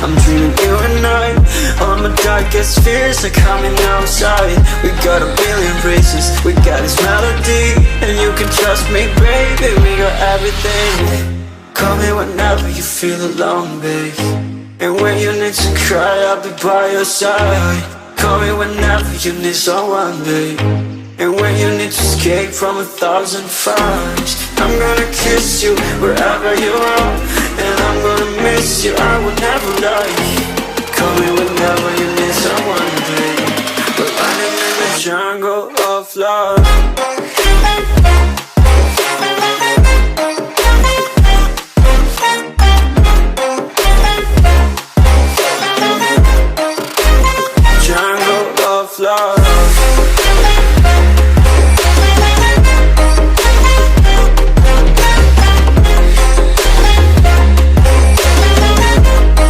I'm dreaming you and I. All my darkest fears are coming outside. We got a billion races, we got this melody, and you can trust me, baby, we got everything. Call me whenever you feel alone, babe, and when you need to cry, I'll be by your side. Call me whenever you need someone, babe, and when you need to escape from 1,000 fires. I'm gonna kiss you wherever you are, and I'm gonna miss you, I will never lie. Call me whenever you need someone, babe. We're running in the jungle of love. Love.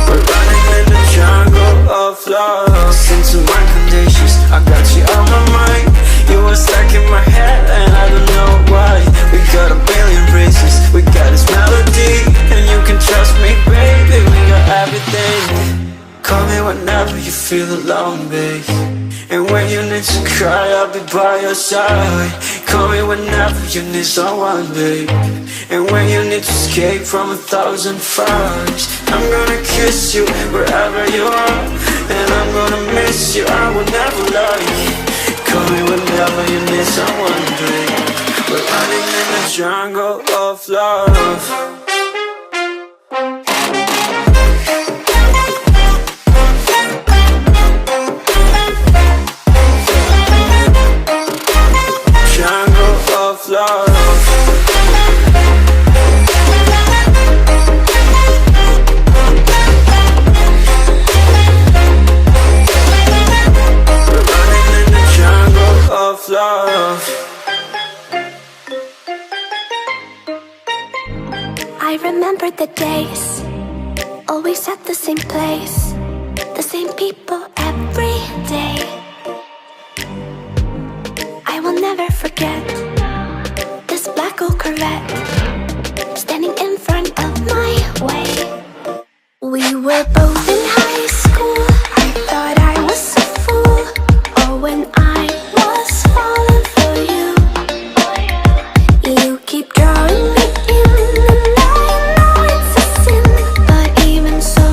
We're running in the jungle of love. Listen to my conditions, I got you on my mind. You were stuck in my head and I don't know why. We got a billion races, we got this melody, and you can trust me, baby, we got everything. Call me whenever you feel alone, babe, and when you need to cry, I'll be by your side. Call me whenever you need someone, babe, and when you need to escape from 1,000 fires. I'm gonna kiss you wherever you are, and I'm gonna miss you, I will never lie. Call me whenever you need someone, babe. We're running in the jungle of love. Love. We're running in the jungle of love. I remember the days, always at the same place, the same people every day. I will never forget this black old Corvette standing in front of my way. We were both in high school, I thought I was a fool. Oh, when I was falling for you, you keep drawing me in, and I know it's a sin, but even so,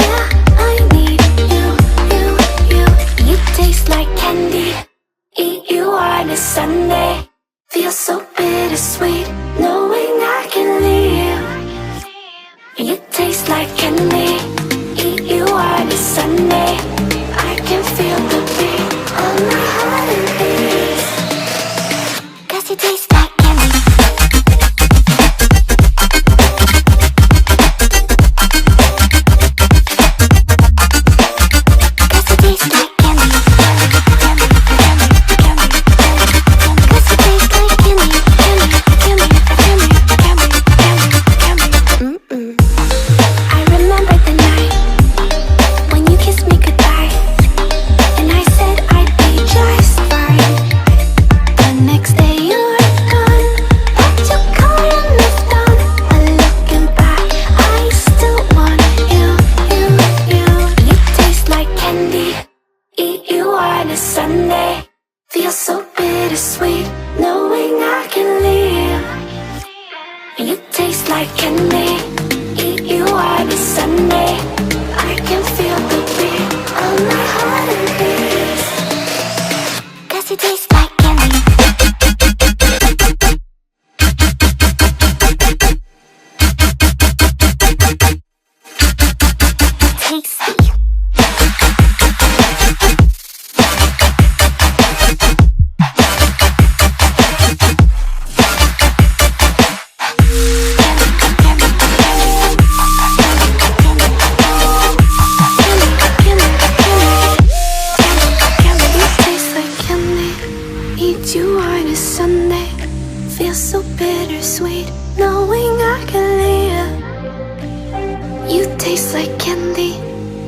yeah, I need you. You taste like candy, eat you on a Sunday. Feels so bittersweet, knowing I can leave. You taste like candy, eat you on a Sunday. I can feel the beat on my heart and beats, 'cause you taste like candy.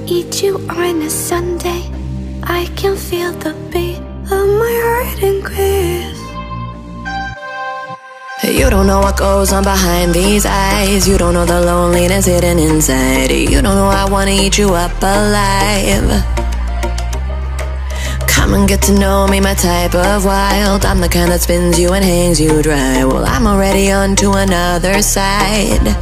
eat you on a Sunday. I can feel the beat of my heart increase. You don't know what goes on behind these eyes. You don't know the loneliness hidden inside. You don't know I wanna eat you up alive. Come and get to know me, my type of wild. I'm the kind that spins you and hangs you dry. Well, I'm already on to another side.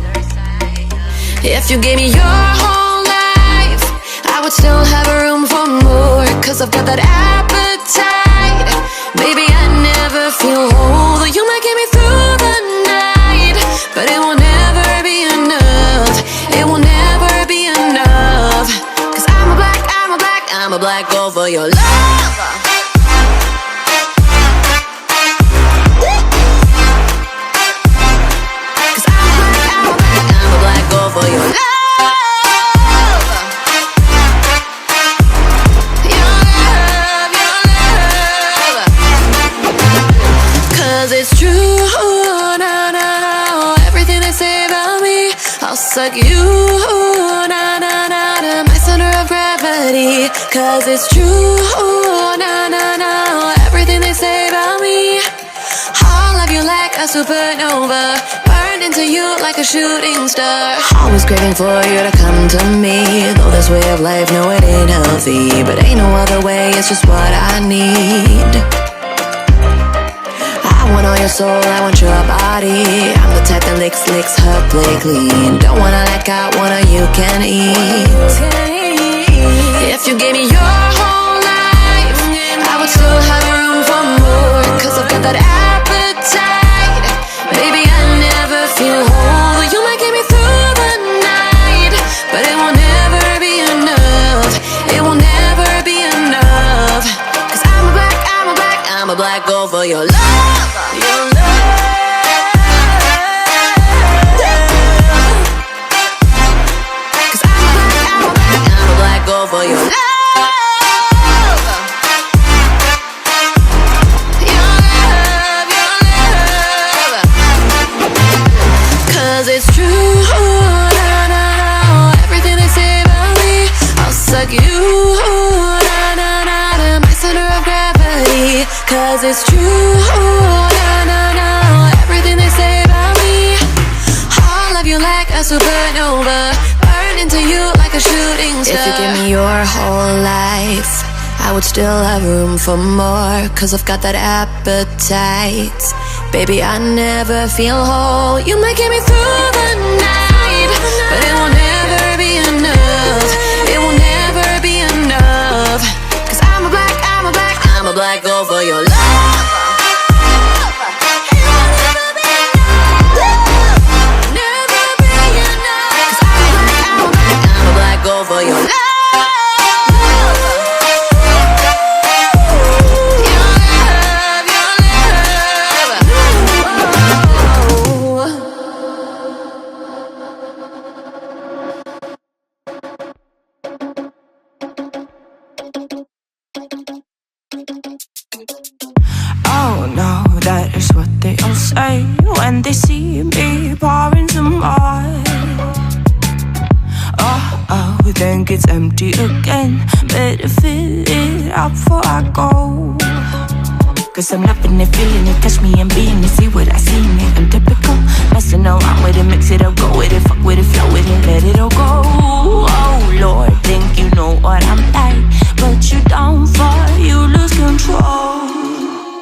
If you gave me your whole life, I would still have room for more. Cause I've got that appetite. Baby, I never feel whole. Though you might get me through the night, but it will never be enough. It will never be enough. Cause I'm a black girl for your love. Cause I'm a black girl for your love. It's true, no, no, no. Everything they say about me, I'll suck you, no, no, no, to my center of gravity. Cause it's true, no, no, no. Everything they say about me, I'll love you like a supernova, burned into you like a shooting star. Always craving for you to come to me. Though this way of life, no, it ain't healthy, but ain't no other way, it's just what I need. I want all your soul, I want your body. I'm the type that licks her play clean. Don't wanna let go, one of you can eat. If you gave me your whole life, I would still have room for more. Cause I've got that appetite. Baby, I never feel whole. You might get me through the night, but it will never be enough. It will never be enough. Cause I'm a black girl for your love. Your love. Cause I'm a black girl for your love. Your love, your love. Cause it's true, no, no, no. Everything they say about me, I'll suck you, no, no, no, to my center of gravity. Cause it's true, no, no, no. Everything they say about me, I'll love you like a supernova, burn into you like a shooting star. If you give me your whole life, I would still have room for more. Cause I've got that appetite. Baby, I never feel whole. You might get me through the night, but it will never be enough. It will never be enough. Cause I'm a black girl for your love. Never be enough. Cause I'm a black girl for your love. Oh no, that is what they all say when they see me pouring some more. Oh, then gets empty again. Better fill it up before I go. Cause I'm loving it, feeling it, catch me and being it. See what I see in it, I'm typical. Messing around with it, mix it up, go with it, fuck with it, flow with it, let it all go. Oh Lord, think you know what I'm like, but you don't fall, you lose control.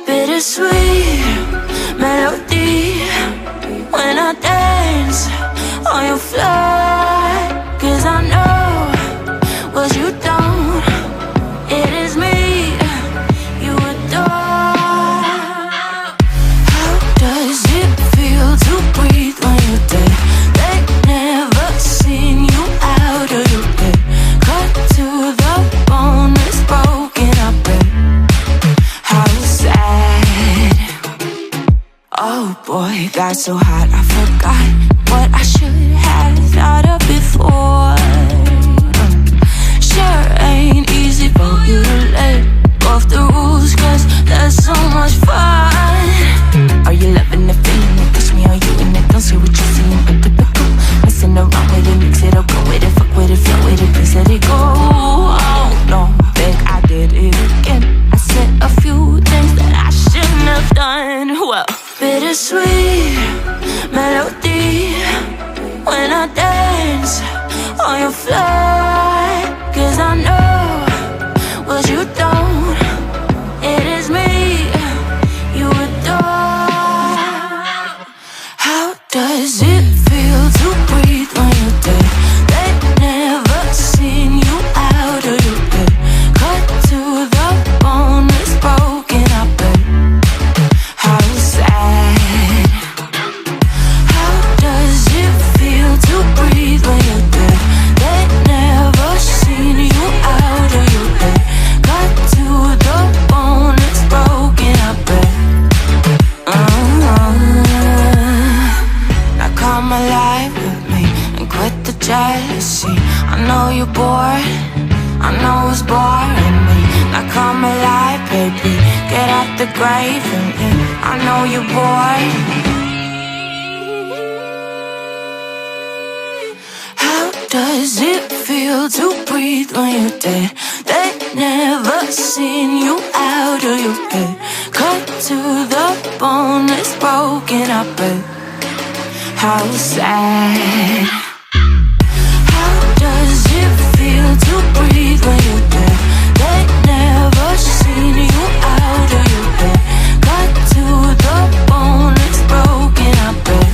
Bittersweet melody when I dance on your floor. Cause I know what you don't, it is me you adore. How does it feel to breathe when you're dead? They never seen you out of your head. Cut to the bone, it's broken up and how sad. Oh boy, got so hot I forgot what I should have thought of before. Sure ain't easy for you to let go of the rules, cause there's so much fun. Are you loving the feeling it? Touch me, are you in it? Don't say what you're seeing, but typical. Messing around with it, mix it up, go with it, fuck with it, flow with it, please let it go. Oh no, think I did it again. I said a few things that I shouldn't have done. Well, bittersweet melody when I dance on your floor. 'Cause I know what you don't, it is me you adore. How does it feel to breathe when you're dead? They never seen you out of your bed. Cut to the bone, it's broken, I bet. How sad. How does it feel to breathe when you're dead? They never seen you out of your bed. Cut to the bone, it's broken, I bet. Now come alive with me and quit the jealousy. I know you're bored, I know it's boring me. Now come alive, baby, get out the grave and I know you're bored. How does it feel to breathe when you're dead? They never seen you out of your bed. Cut to the bone, it's broken, I bet. How sad. How does it feel to breathe when you're dead? They never seen you out of your bed. Cut to the bone, it's broken, I bet.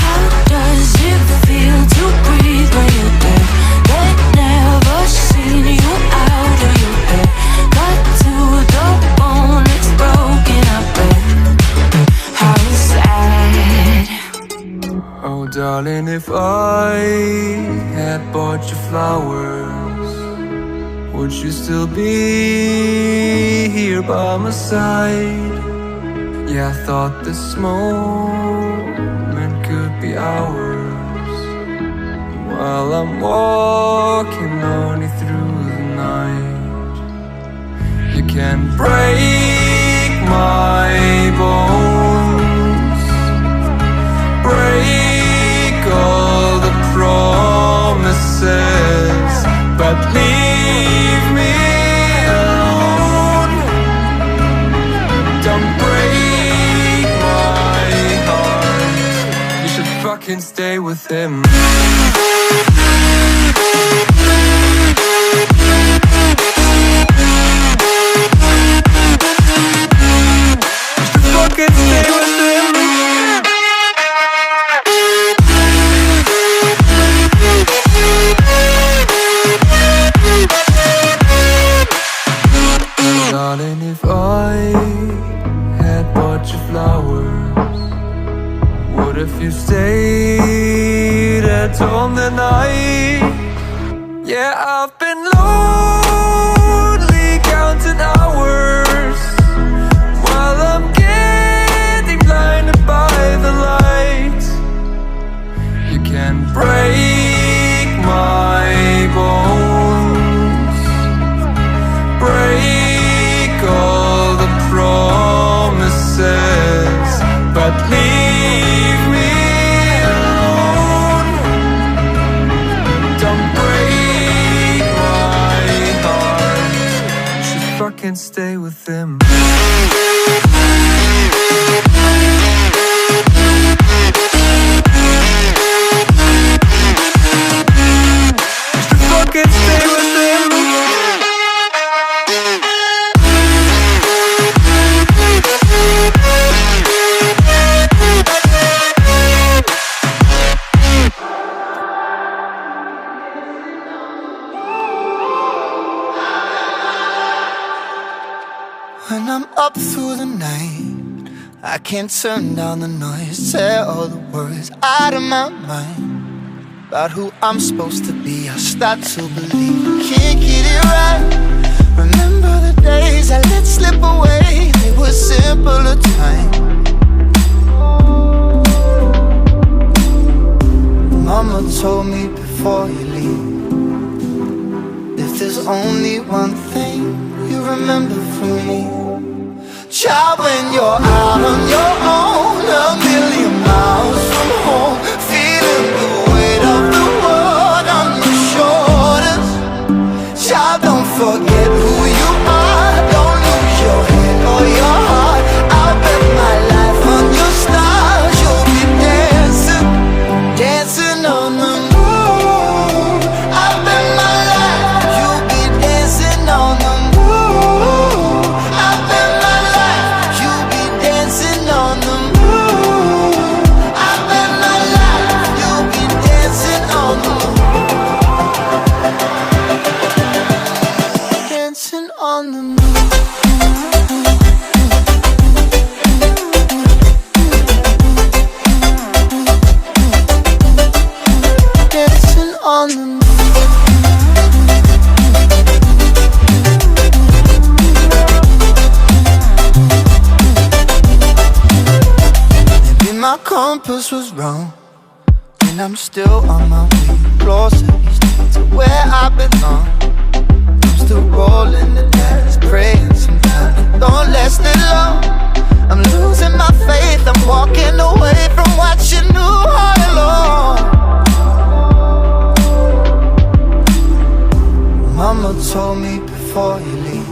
How does it feel to breathe when you're dead? They never seen you out of your bed. Cut to the bone, it's broken, I bet. How sad. Oh darling, if I had bought you flowers, would you still be here by my side? Yeah, I thought this moment could be ours, while I'm walking lonely through the night. You can break my bones, break all the promises, but leave me alone. Don't break my heart. You should fucking stay with him. You should fucking stay with him. Darling, if I had bought you flowers, what if you stayed at home the night? Yeah, I've been lonely counting hours while I'm getting blinded by the light. You can break my bones, break all the promises, but leave me alone. Don't break my heart. You should fucking stay with him. You should fucking stay with him. When I'm up through the night, I can't turn down the noise. Tear all the words out of my mind about who I'm supposed to be. I start to believe I can't get it right. Remember the days I let slip away, they were simpler times. Mama told me before you leave, if there's only one thing you remember from me, child, when you're out on your own, a million miles from home, feeling the weight of the world on your shoulders. Child, don't forget who you are, don't lose your on the moon. Dancing on the moon. Maybe my compass was wrong, and I'm still on my way closer to where I belong. I'm still rolling the dice, praying sometimes it don't last it long. I'm losing my faith, I'm walking away from what you knew all along. Mama told me before you leave,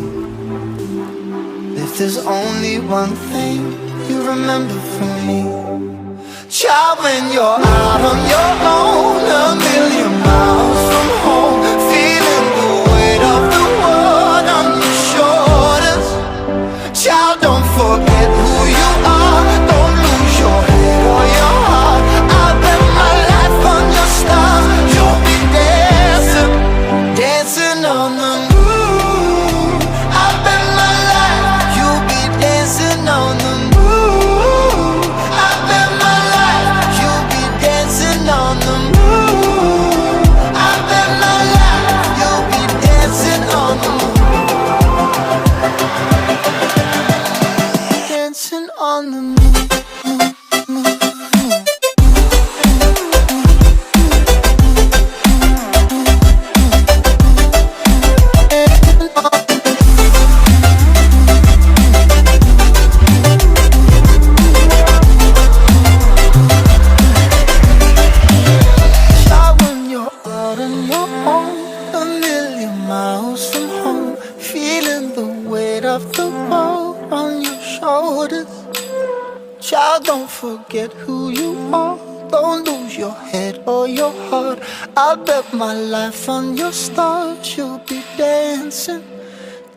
if there's only one thing you remember from me, child, when you're out on your own, a million miles from home, feeling the weight of the world on your shoulders. Child, don't forget who you are, don't lose your head or your heart. I bet my life on your stars, you'll be dancing, dancing on the moon. I bet my life, you'll be dancing on the moon. I bet my life, you'll be dancing on the moon. I bet my life, you'll be dancing on the moon. Dancing on the moon. Child, when you're out on your own, a million miles from home, feeling the weight of the world on your shoulders. Child, don't forget who you are, don't lose your head or your heart. I bet my life on your stars, you'll be dancing,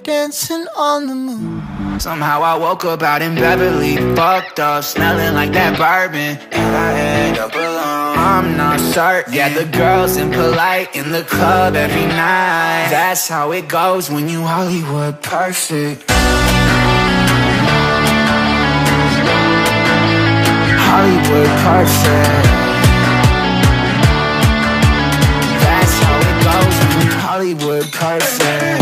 dancing on the moon. Somehow I woke up out in Beverly, fucked up, smelling like that bourbon, and I end up alone. I'm not certain. Yeah, the girls impolite in the club every night. That's how it goes when you Hollywood perfect. Hollywood perfect. That's how it goes when you Hollywood perfect.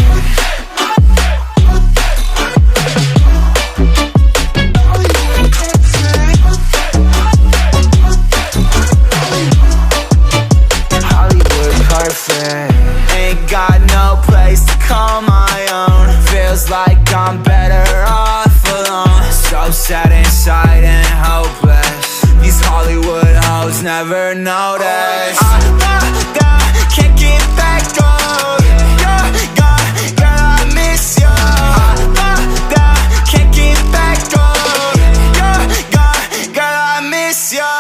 Ain't got no place to call my own. Feels like I'm better off alone. So sad inside and hopeless. These Hollywood hoes never notice. Can't get back on. You're gone, girl, I miss you. Can't get back on. You're gone, girl, I miss you.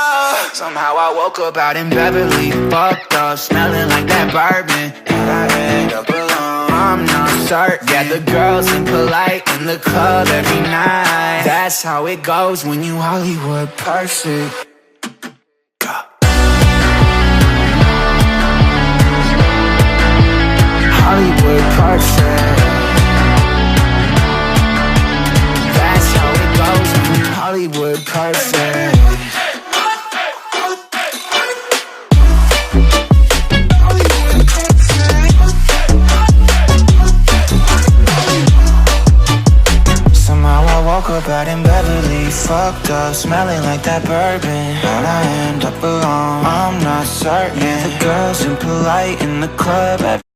Somehow I woke up out in Beverly, fucked up, smelling like that bourbon, and I end up alone. I'm not certain. Yeah, the girls impolite in the club every night. That's how it goes when you Hollywood perfect. Hollywood perfect. That's how it goes when you Hollywood perfect. Woke up out in Beverly, fucked up, smelling like that bourbon, how'd I end up alone? I'm not certain. Yeah, the girls impolite in the club.